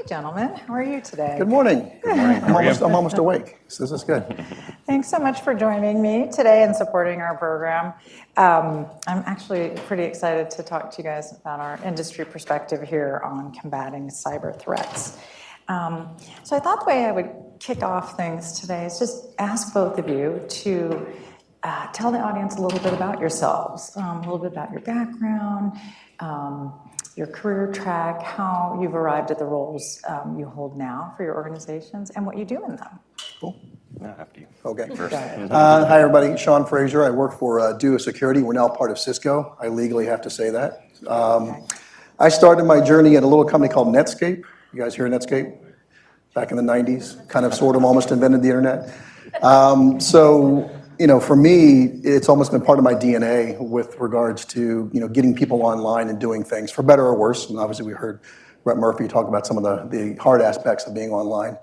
gentlemen. How are you today? Good morning. Good morning. I'm almost awake, so this is good. Thanks so much for joining me today and supporting our program. I'm actually pretty excited to talk to you guys about our industry perspective here on combating cyber threats. So I thought the way I would kick off things today is just ask both of you to tell the audience a little bit about yourselves, a little bit about your background, your career track, how you've arrived at the roles you hold now for your organizations, and what you do in them. Cool. After you. Okay. First. Hi, everybody. Sean Frazier. I work for Duo Security. We're now part of Cisco. I legally have to say that. I started my journey at a little company called Netscape. You guys hear of Netscape? Back in the 90s, kind of sort of almost invented the internet. For me, it's almost been part of my DNA with regards to, getting people online and doing things for better or worse. And obviously we heard Brett Murphy talk about some of the hard aspects of being online.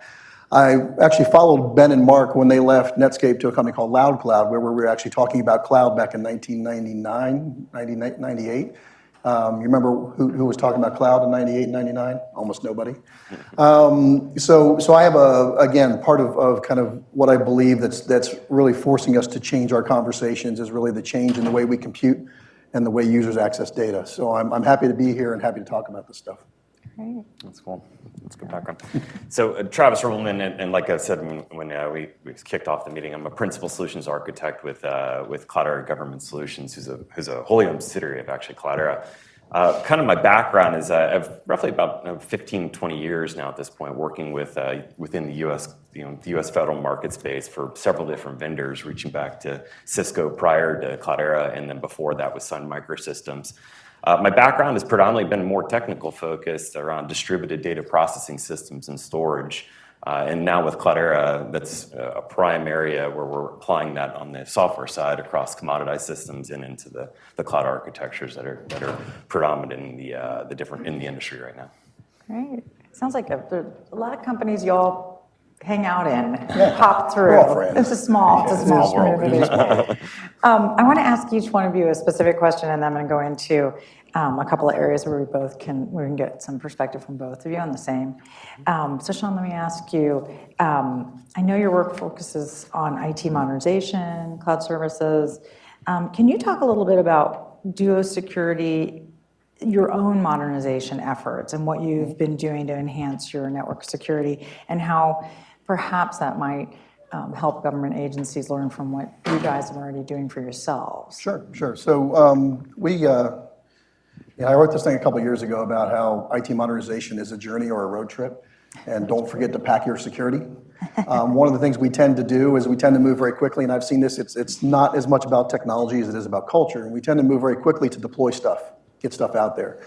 I actually followed Ben and Mark when they left Netscape to a company called LoudCloud, where we were actually talking about cloud back in 1999, 98. You remember who was talking about cloud in 98, 99? Almost nobody. So I have again, part of kind of what I believe that's really forcing us to change our conversations is really the change in the way we compute and the way users access data. So I'm happy to be here and happy to talk about this stuff. Great. That's cool. That's good background. So Travis Ruebelmann, and like I said when we kicked off the meeting, I'm a principal solutions architect with Cloudera Government Solutions, who's a wholly owned subsidiary of actually Cloudera. Kind of my background is I've roughly about 15, 20 years now at this point working within the U.S. The U.S. federal market space for several different vendors, reaching back to Cisco prior to Cloudera, and then before that with Sun Microsystems. My background has predominantly been more technical focused around distributed data processing systems and storage. And now with Cloudera, that's a prime area where we're applying that on the software side across commoditized systems and into the cloud architectures that are predominant in the industry right now. Great. Sounds like a lot of companies you all hang out in, pop through. We're all friends. It's a small world. community. I want to ask each one of you a specific question, and then I'm going to go into a couple of areas where we can get some perspective from both of you on the same. So Sean, let me ask you, I know your work focuses on IT modernization, cloud services. Can you talk a little bit about Duo Security, your own modernization efforts, and what you've been doing to enhance your network security, and how perhaps that might help government agencies learn from what you guys are already doing for yourselves? Sure. So I wrote this thing a couple of years ago about how IT modernization is a journey or a road trip, and don't forget to pack your security. One of the things we tend to do is we tend to move very quickly, and I've seen this, it's not as much about technology as it is about culture, and we tend to move very quickly to deploy stuff, get stuff out there.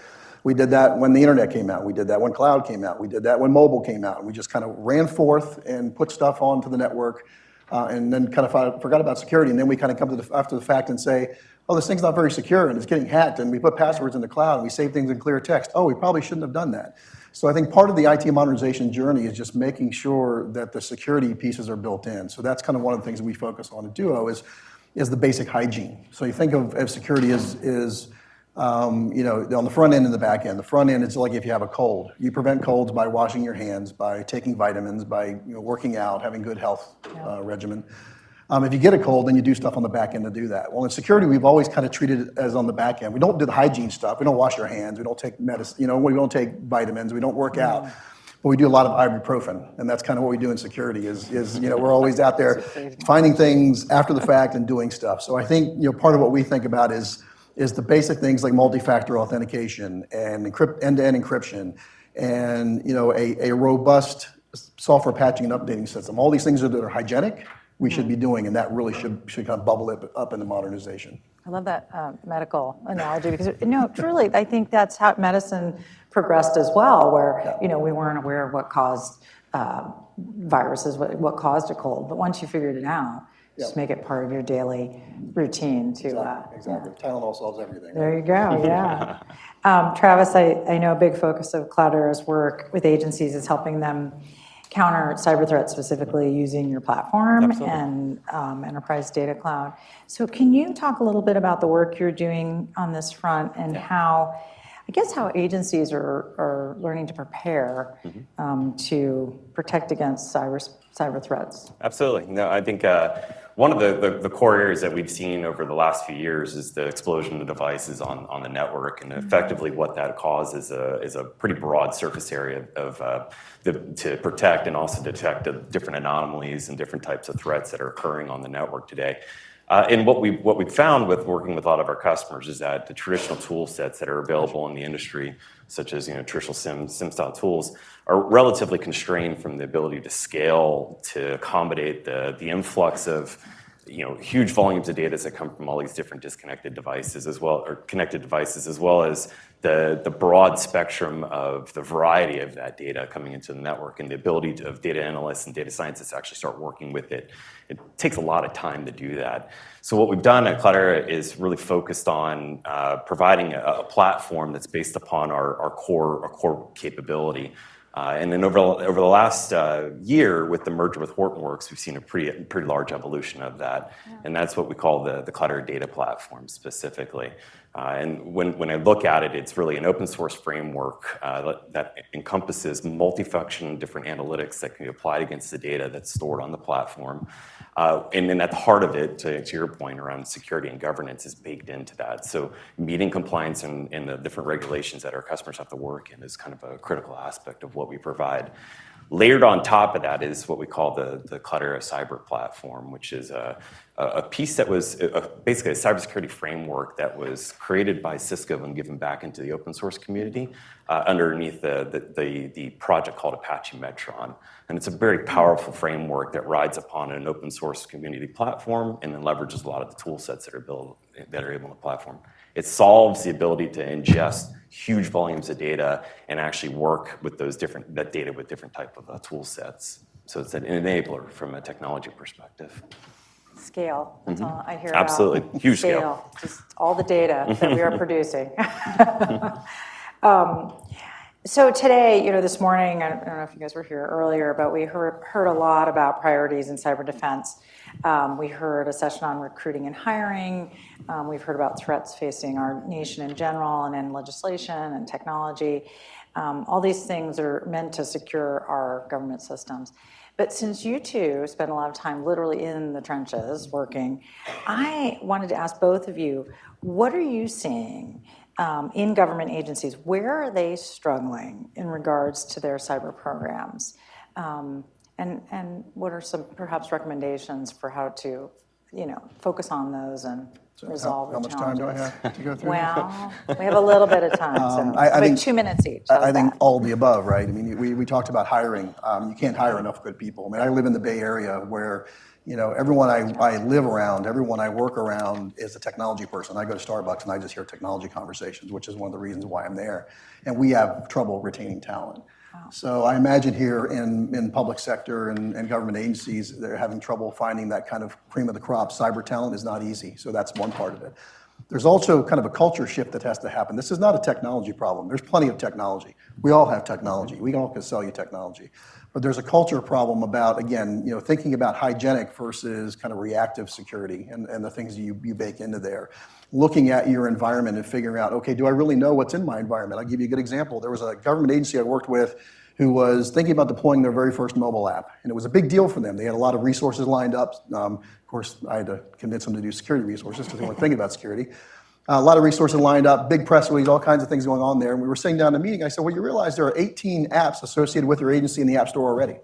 We did that when the internet came out. We did that when cloud came out. We did that when mobile came out. We just kind of ran forth and put stuff onto the network, and then kind of forgot about security. And then we kind of come to after the fact and say, oh, this thing's not very secure, and it's getting hacked, and we put passwords in the cloud, and we save things in clear text. Oh, we probably shouldn't have done that. So I think part of the IT modernization journey is just making sure that the security pieces are built in. So that's kind of one of the things that we focus on at Duo is the basic hygiene. So you think of security as on the front end and the back end. The front end, it's like if you have a cold. You prevent colds by washing your hands, by taking vitamins, by working out, having good health regimen. If you get a cold, then you do stuff on the back end to do that. Well, in security, we've always kind of treated it as on the back end. We don't do the hygiene stuff. We don't wash our hands. We don't take medicine. We don't take vitamins. We don't work out. But we do a lot of ibuprofen, and that's kind of what we do in security. Is we're always out there finding things after the fact and doing stuff. So I think part of what we think about is the basic things like multi-factor authentication and end-to-end encryption, and a robust software patching and updating system. All these things that are hygienic, we should be doing, and that really should kind of bubble it up into modernization. I love that medical analogy because truly, I think that's how medicine progressed as well, where we weren't aware of what caused viruses, what caused a cold, but once you figured it out. Just make it part of your daily routine to... Exactly. Tylenol solves everything. There you go, yeah. Travis, I know a big focus of Cloudera's work with agencies is helping them counter cyber threats, specifically using your platform and enterprise data cloud. So can you talk a little bit about the work you're doing on this front and how I guess how agencies are learning to prepare to protect against cyber threats. Absolutely. No, I think one of the core areas that we've seen over the last few years is the explosion of devices on the network, and effectively what that causes is a pretty broad surface area to protect and also detect the different anomalies and different types of threats that are occurring on the network today. And what we've found with working with a lot of our customers is that the traditional tool sets that are available in the industry, such as traditional SIM style tools, are relatively constrained from the ability to scale to accommodate the influx of huge volumes of data that come from all these different disconnected devices or connected devices, as well as the broad spectrum of the variety of that data coming into the network, and the ability of data analysts and data scientists to actually start working with it. It takes a lot of time to do that. So what we've done at Cloudera is really focused on providing a platform that's based upon our core capability. And then over the last year, with the merger with Hortonworks, we've seen a pretty large evolution of that, and that's what we call the Cloudera data platform specifically. And when I look at it, it's really an open source framework that encompasses multifunction, different analytics that can be applied against the data that's stored on the platform. And then at the heart of it, to your point around security and governance, is baked into that. So meeting compliance and the different regulations that our customers have to work in is kind of a critical aspect of what we provide. Layered on top of that is what we call the Cloudera Cyber Platform, which is a piece that was basically a cybersecurity framework that was created by Cisco and given back into the open source community underneath the project called Apache Metron. And it's a very powerful framework that rides upon an open source community platform and then leverages a lot of the tool sets that are able on the platform. It solves the ability to ingest huge volumes of data and actually work with that data with different type of tool sets. So it's an enabler from a technology perspective. Scale, that's all I hear Absolutely. about. Huge scale. Just all the data that we are producing. So today, this morning, I don't know if you guys were here earlier, but we heard a lot about priorities in cyber defense. We heard a session on recruiting and hiring. We've heard about threats facing our nation in general and in legislation and technology. All these things are meant to secure our government systems. But since you two spend a lot of time literally in the trenches working, I wanted to ask both of you, what are you seeing in government agencies? Where are they struggling in regards to their cyber programs? And what are some perhaps recommendations for how to, focus on those and resolve the challenges? How much time do I have to go through? Well, we have a little bit of time, so I think 2 minutes each. I think all of the above, right? I mean, we talked about hiring. You can't hire enough good people. I mean, I live in the Bay Area where, everyone I live around, everyone I work around is a technology person. I go to Starbucks and I just hear technology conversations, which is one of the reasons why I'm there. And we have trouble retaining talent. So I imagine here in public sector and government agencies, they're having trouble finding that kind of cream of the crop. Cyber talent is not easy, so that's one part of it. There's also kind of a culture shift that has to happen. This is not a technology problem. There's plenty of technology. We all have technology. We all can sell you technology. But there's a culture problem about, again, thinking about hygienic versus kind of reactive security and the things you bake into there. Looking at your environment and figuring out, okay, do I really know what's in my environment? I'll give you a good example. There was a government agency I worked with who was thinking about deploying their very first mobile app. And it was a big deal for them. They had a lot of resources lined up. Of course, I had to convince them to do security resources because they weren't thinking about security. A lot of resources lined up, big press release, all kinds of things going on there. And we were sitting down in a meeting. I said, well, you realize there are 18 apps associated with your agency in the App Store already. And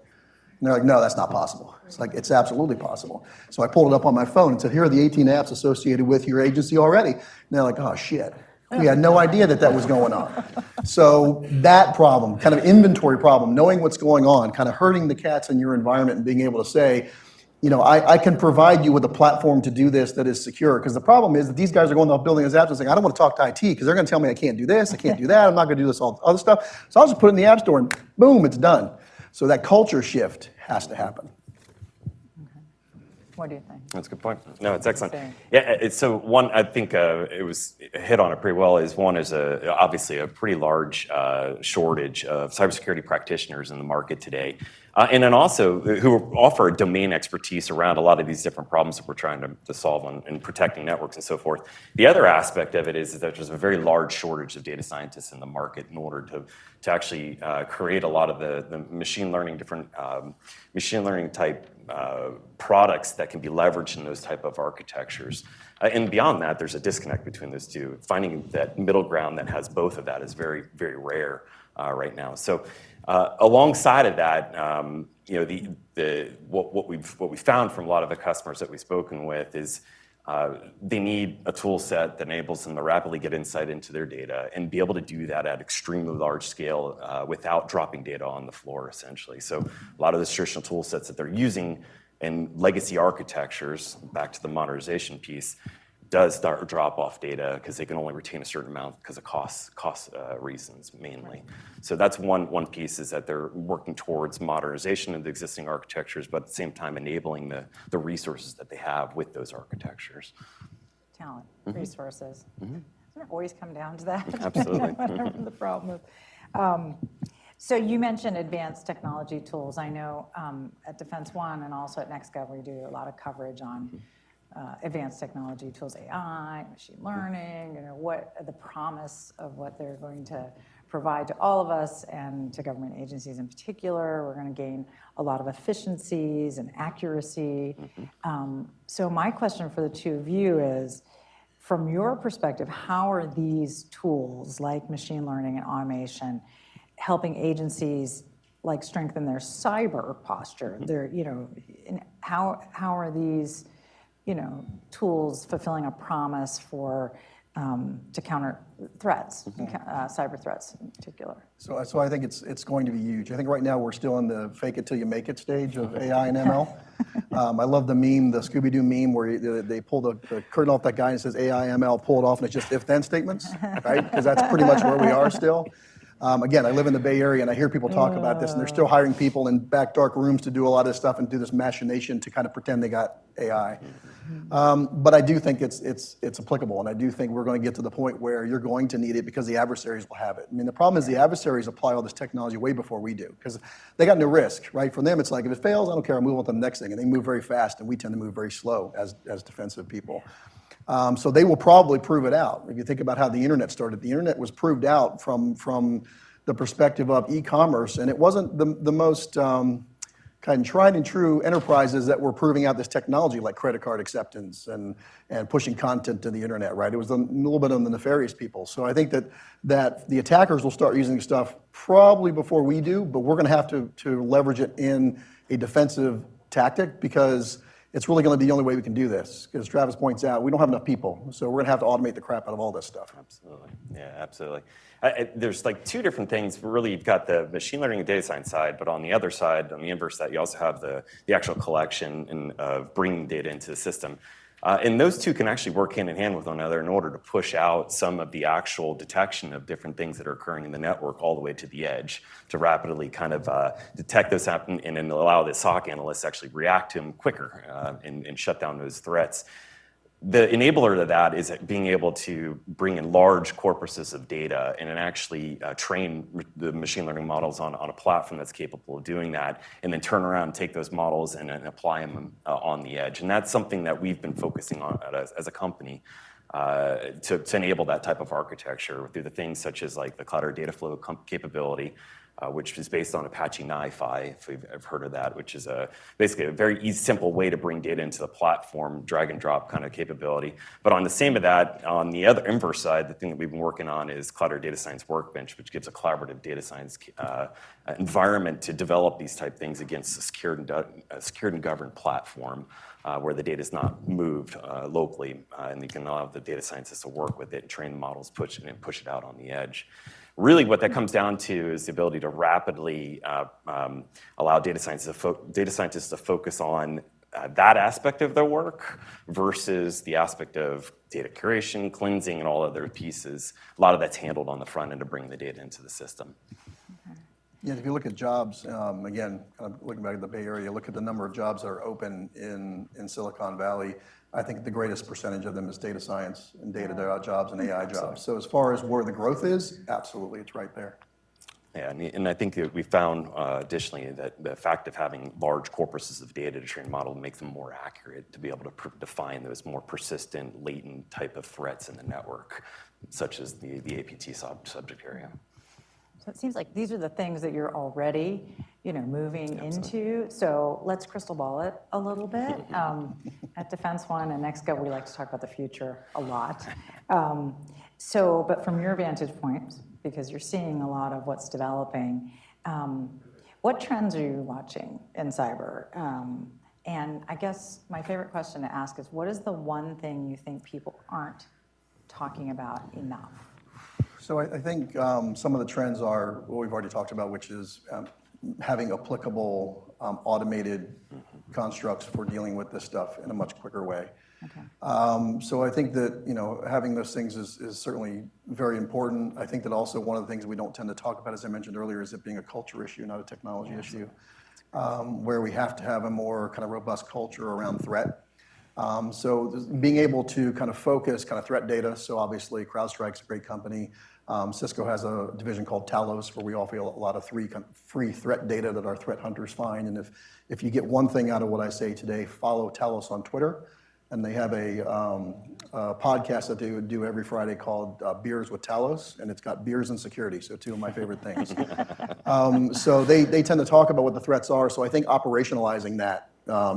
they're like, no, that's not possible. It's like, it's absolutely possible. So I pulled it up on my phone and said, here are the 18 apps associated with your agency already. And they're like, oh, shit. We had no idea that was going on. So that problem, kind of inventory problem, knowing what's going on, kind of herding the cats in your environment and being able to say, I can provide you with a platform to do this that is secure. Because the problem is that these guys are going out building these apps and saying, I don't want to talk to IT because they're going to tell me I can't do this, I can't do that, I'm not going to do this, all other stuff. So I'll just put it in the App Store and boom, it's done. So that culture shift has to happen. What do you think? That's a good point. No, it's excellent. Yeah, so one, I think it was hit on it pretty well, is obviously a pretty large shortage of cybersecurity practitioners in the market today. And then also who offer domain expertise around a lot of these different problems that we're trying to solve in protecting networks and so forth. The other aspect of it is that there's a very large shortage of data scientists in the market in order to actually create a lot of the machine learning, different machine learning type products that can be leveraged in those type of architectures. And beyond that, there's a disconnect between those two. Finding that middle ground that has both of that is very, very rare right now. So alongside of that, what we found from a lot of the customers that we've spoken with is they need a tool set that enables them to rapidly get insight into their data and be able to do that at extremely large scale without dropping data on the floor, essentially. So a lot of the traditional tool sets that they're using in legacy architectures, back to the modernization piece, does start to drop off data because they can only retain a certain amount because of cost reasons mainly. So that's one piece, is that they're working towards modernization of the existing architectures, but at the same time enabling the resources that they have with those architectures. Talent, resources. Doesn't it always come down to that? Absolutely. Whatever the problem is. So you mentioned advanced technology tools. I know at Defense One and also at NextGov, we do a lot of coverage on advanced technology tools, AI, machine learning, what the promise of what they're going to provide to all of us and to government agencies in particular. We're going to gain a lot of efficiencies and accuracy. So my question for the two of you is, from your perspective, how are these tools like machine learning and automation helping agencies like strengthen their cyber posture? How are these tools fulfilling a promise for to counter threats, cyber threats in particular? So I think it's going to be huge. I think right now we're still in the fake it till you make it stage of AI and ML. I love the meme, the Scooby-Doo meme, where they pull the curtain off that guy and it says AI, ML, pull it off, and it's just if-then statements, right? Because that's pretty much where we are still. Again, I live in the Bay Area, and I hear people talk about this, and they're still hiring people in back dark rooms to do a lot of this stuff and do this machination to kind of pretend they got AI. But I do think it's applicable, and I do think we're going to get to the point where you're going to need it because the adversaries will have it. I mean, the problem is the adversaries apply all this technology way before we do because they got no risk, right? For them, it's like, if it fails, I don't care, I'll move on to the next thing, and they move very fast, and we tend to move very slow as defensive people. So they will probably prove it out. If you think about how the internet started, the internet was proved out from the perspective of e-commerce, and it wasn't the most kind of tried and true enterprises that were proving out this technology, like credit card acceptance and pushing content to the internet, right? It was a little bit of the nefarious people. So I think that the attackers will start using stuff probably before we do, but we're going to have to leverage it in a defensive tactic because it's really going to be the only way we can do this. Because Travis points out, we don't have enough people, so we're going to have to automate the crap out of all this stuff. Absolutely, yeah, absolutely. There's like two different things. Really, you've got the machine learning and data science side, but on the other side, on the inverse side, you also have the actual collection and bringing data into the system. And those two can actually work hand in hand with one another in order to push out some of the actual detection of different things that are occurring in the network all the way to the edge to rapidly kind of detect those happen and then allow the SOC analysts to actually react to them quicker and shut down those threats. The enabler to that is being able to bring in large corpuses of data and then actually train the machine learning models on a platform that's capable of doing that, and then turn around and take those models and apply them on the edge. And that's something that we've been focusing on as a company to enable that type of architecture through the things such as like the Cloudera data flow capability, which is based on Apache NiFi, if you've heard of that, which is basically a very easy, simple way to bring data into the platform, drag and drop kind of capability. But on the same of that, on the other inverse side, the thing that we've been working on is Cloudera Data Science Workbench, which gives a collaborative data science environment to develop these type things against a secured and governed platform where the data is not moved locally, and you can allow the data scientists to work with it and train the models, push it out on the edge. Really, what that comes down to is the ability to rapidly allow data scientists to focus on that aspect of their work versus the aspect of data curation, cleansing, and all other pieces. A lot of that's handled on the front end to bring the data into the system. Yeah, if you look at jobs, again, kind of looking back at the Bay Area, look at the number of jobs that are open in Silicon Valley. I think the greatest percentage of them is data science and data jobs and AI jobs. So as far as where the growth is, absolutely, it's right there. Yeah, and I think that we found additionally that the fact of having large corpuses of data to train a model makes them more accurate to be able to define those more persistent, latent type of threats in the network, such as the APT subject area. So it seems like these are the things that you're already, moving into. So let's crystal ball it a little bit. At Defense One and NextGov, we like to talk about the future a lot. But from your vantage point, because you're seeing a lot of what's developing, what trends are you watching in cyber? And I guess my favorite question to ask is, what is the one thing you think people aren't talking about enough? So I think some of the trends are what we've already talked about, which is having applicable automated constructs for dealing with this stuff in a much quicker way. Okay. So I think that having those things is certainly very important. I think that also one of the things we don't tend to talk about, as I mentioned earlier, is it being a culture issue, not a technology issue, where we have to have a more kind of robust culture around threat. So being able to kind of focus kind of threat data. So obviously CrowdStrike's a great company. Cisco has a division called Talos, where we offer a lot of free threat data that our threat hunters find. And if you get one thing out of what I say today, follow Talos on Twitter. And they have a podcast that they would do every Friday called Beers with Talos, and it's got beers and security, so two of my favorite things. So they tend to talk about what the threats are, so I think operationalizing that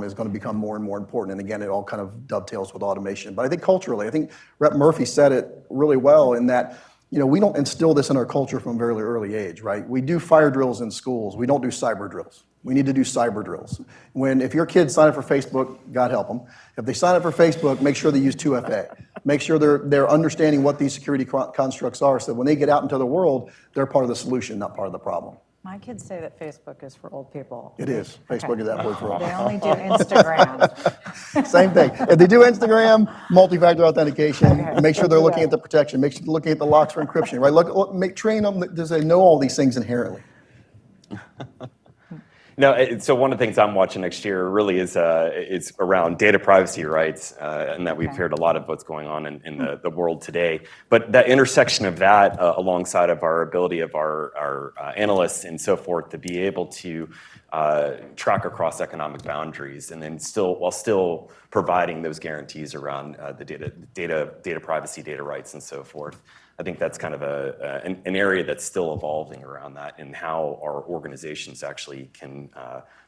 is going to become more and more important. And again, it all kind of dovetails with automation. But I think culturally, I think Rep Murphy said it really well in that, we don't instill this in our culture from a very early age, right? We do fire drills in schools. We don't do cyber drills. We need to do cyber drills. If your kids sign up for Facebook, God help them. If they sign up for Facebook, make sure they use 2FA. Make sure they're understanding what these security constructs are, so when they get out into the world, they're part of the solution, not part of the problem. My kids say that Facebook is for old people. It is. Facebook is that word for all. They only do Instagram. Same thing. If they do Instagram, multi-factor authentication, make sure they're looking at the protection, make sure they're looking at the locks for encryption, right? Train them to know all these things inherently. No, so one of the things I'm watching next year really is around data privacy rights, and that we've heard a lot of what's going on in the world today. But that intersection of that, alongside of our ability of our analysts and so forth to be able to track across economic boundaries, and then while still providing those guarantees around the data privacy, data rights, and so forth. I think that's kind of an area that's still evolving around that, and how our organizations actually can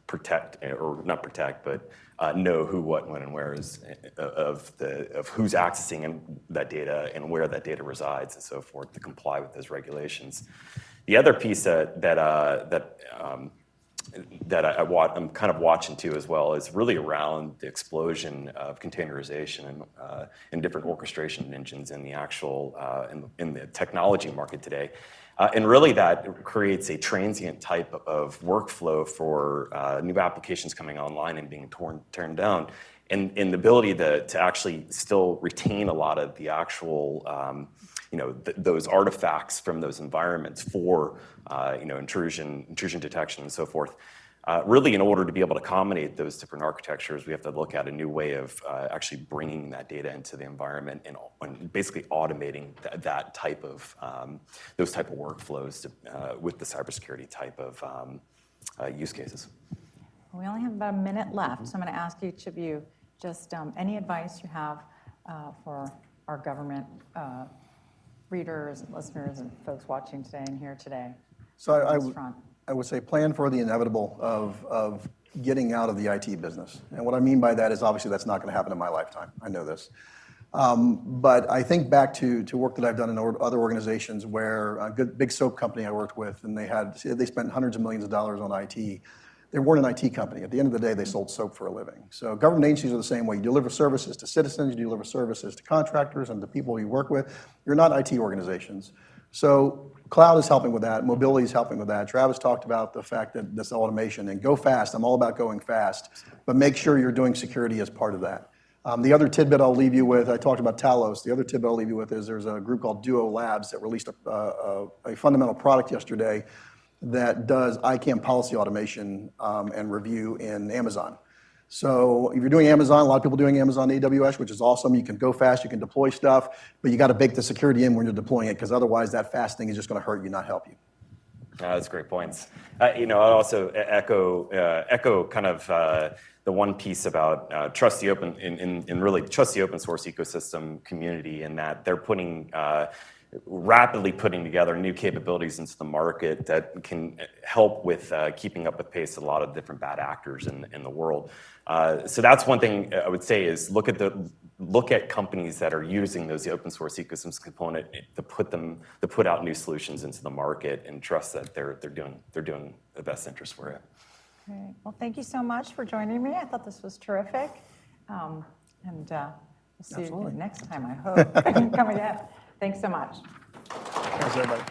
protect, or not protect, but know who, what, when, and where is of who's accessing that data and where that data resides and so forth to comply with those regulations. The other piece that I'm kind of watching too as well is really around the explosion of containerization and different orchestration engines in the actual in the technology market today. And really that creates a transient type of workflow for new applications coming online and being turned down. And the ability to actually still retain a lot of the actual those artifacts from those environments for intrusion detection and so forth. Really, in order to be able to accommodate those different architectures, we have to look at a new way of actually bringing that data into the environment and basically automating that type of those type of workflows with the cybersecurity type of use cases. We only have about a minute left, so I'm going to ask each of you just any advice you have for our government readers, listeners, and folks watching today and here today. So I would say plan for the inevitable of getting out of the IT business. And what I mean by that is obviously that's not going to happen in my lifetime. I know this. But I think back to work that I've done in other organizations where a big soap company I worked with, and they spent hundreds of millions of dollars on IT. They weren't an IT company. At the end of the day, they sold soap for a living. So government agencies are the same way. You deliver services to citizens, you deliver services to contractors and the people you work with. You're not IT organizations. So cloud is helping with that. Mobility is helping with that. Travis talked about the fact that this automation, and go fast. I'm all about going fast, but make sure you're doing security as part of that. The other tidbit I'll leave you with, I talked about Talos. The other tidbit I'll leave you with is there's a group called Duo Labs that released a fundamental product yesterday that does ICAM policy automation and review in Amazon. So if you're doing Amazon, a lot of people doing Amazon AWS, which is awesome. You can go fast, you can deploy stuff, but you got to bake the security in when you're deploying it, because otherwise that fast thing is just going to hurt you, not help you. That's great points. I'll also echo kind of the one piece about trust the open and really trust the open source ecosystem community, in that they're rapidly putting together new capabilities into the market that can help with keeping up with pace with a lot of different bad actors in the world. So that's one thing I would say is look at companies that are using those open source ecosystems component to put out new solutions into the market, and trust that they're doing the best interest for it. Great. Well, thank you so much for joining me. I thought this was terrific. And we'll see you next time, I hope. Come again. Thanks so much. Thanks, everybody.